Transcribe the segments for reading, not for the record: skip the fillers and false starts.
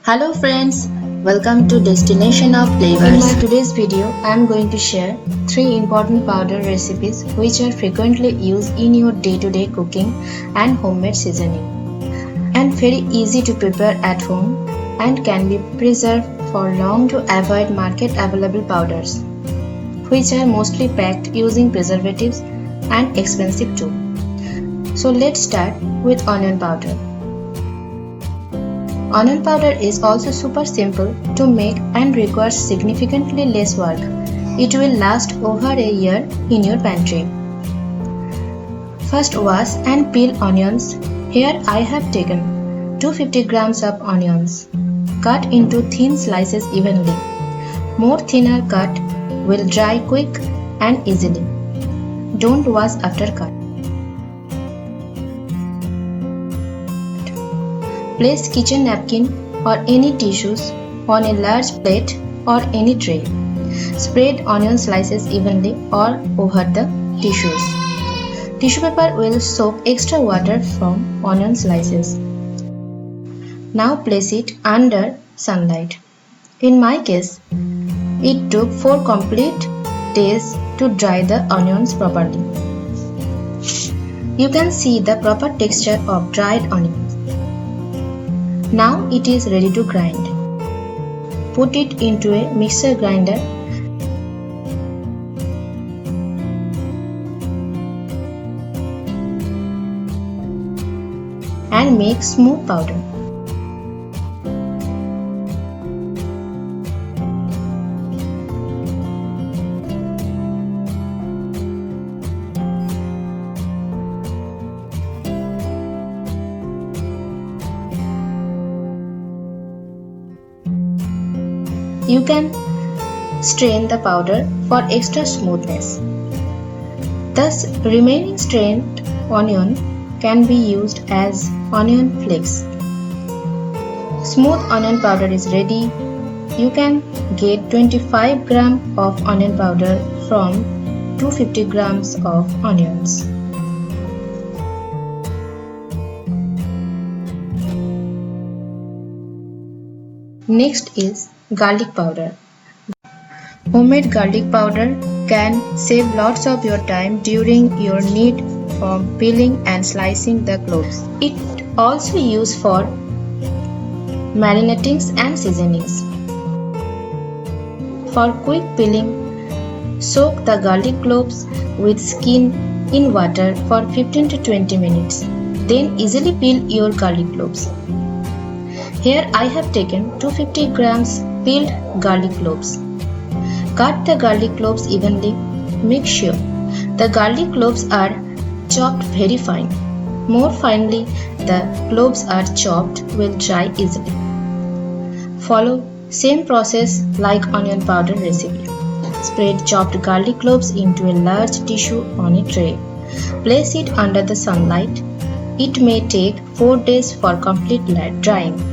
Hello friends, welcome to Destination of Flavors. In my today's video, I am going to share 3 important powder recipes which are frequently used in your day-to-day cooking and homemade seasoning, and very easy to prepare at home and can be preserved for long to avoid market available powders, which are mostly packed using preservatives and expensive too. So let's start with onion powder. Onion powder is also super simple to make and requires significantly less work. It will last over a year in your pantry. First, wash and peel onions. Here I have taken 250 grams of onions. Cut into thin slices evenly. More thinner cut will dry quick and easily. Don't wash after cut. Place kitchen napkin or any tissues on a large plate or any tray. Spread onion slices evenly all over the tissues. Tissue paper will soak extra water from onion slices. Now place it under sunlight. In my case, it took 4 complete days to dry the onions properly. You can see the proper texture of dried onions. Now it is ready to grind. Put it into a mixer grinder and make smooth powder. You can strain the powder for extra smoothness. Thus, remaining strained onion can be used as onion flakes. Smooth onion powder is ready. You can get 25 grams of onion powder from 250 grams of onions. Next is garlic powder. Homemade garlic powder can save lots of your time during your need for peeling and slicing the cloves. It also used for marinatings and seasonings. For quick peeling, soak the garlic cloves with skin in water for 15 to 20 minutes. Then easily peel your garlic cloves. Here I have taken 250 grams peeled garlic cloves. Cut the garlic cloves evenly. Make sure the garlic cloves are chopped very fine. More finely the cloves are chopped will dry easily. Follow same process like onion powder recipe. Spread chopped garlic cloves into a large tissue on a tray. Place it under the sunlight. It may take 4 days for complete drying.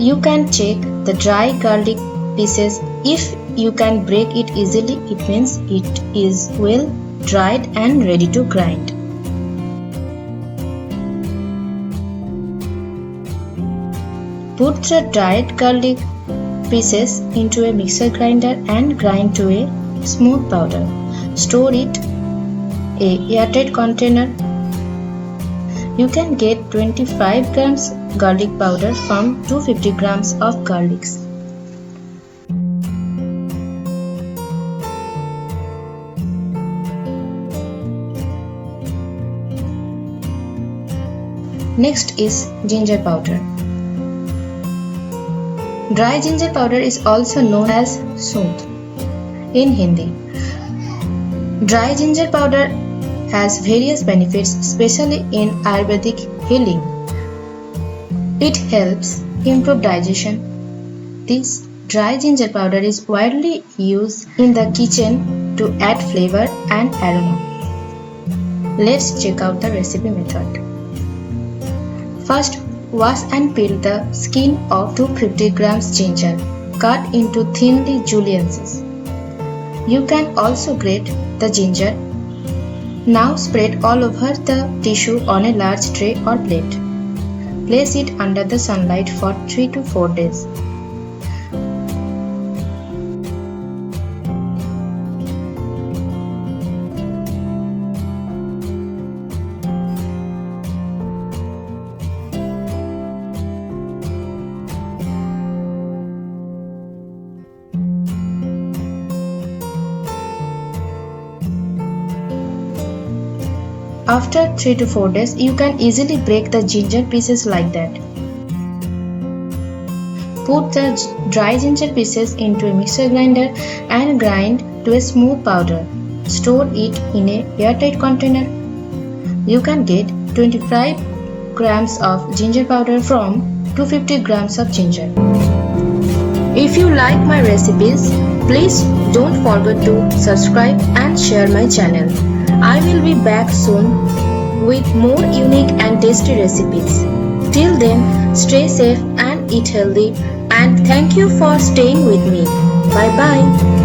You can check the dry garlic pieces. If you can break it easily, it means it is well dried and ready to grind. Put the dried garlic pieces into a mixer grinder and grind to a smooth powder. Store it in an airtight container. You can get 25 grams garlic powder from 250 grams of garlics. Next is ginger powder. Dry ginger powder is also known as soonth in Hindi. Dry ginger powder has various benefits, especially in Ayurvedic healing. It helps improve digestion. This dry ginger powder is widely used in the kitchen to add flavor and aroma. Let's check out the recipe method. First, wash and peel the skin of 250 grams ginger. Cut into thinly juliences. You can also grate the ginger. Now spread all over the tissue on a large tray or plate. Place it under the sunlight for 3 to 4 days. After 3 to 4 days, you can easily break the ginger pieces like that. Put the dry ginger pieces into a mixer grinder and grind to a smooth powder. Store it in a airtight container. You can get 25 grams of ginger powder from 250 grams of ginger. If you like my recipes, please don't forget to subscribe and share my channel. I will be back soon with more unique and tasty recipes. Till then, stay safe and eat healthy, and thank you for staying with me. Bye bye.